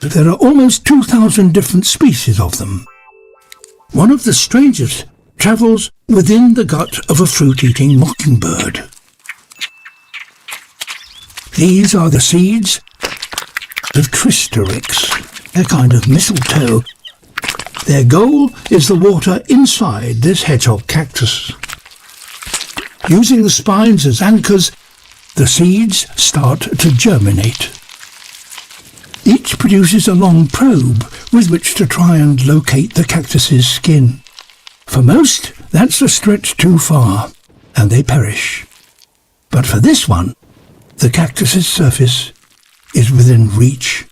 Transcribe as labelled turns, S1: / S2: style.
S1: There are almost 2,000 different species of them. One of the strangest travels within the gut of a fruit-eating mockingbird. These are the seeds of Tristorix, a kind of mistletoe. Their goal is the water inside this hedgehog cactus. Using the spines as anchors, the seeds start to germinate. Each produces a long probe with which to try and locate the cactus's skin. For most, that's a stretch too far, and they perish. But for this one, the cactus's surface is within reach.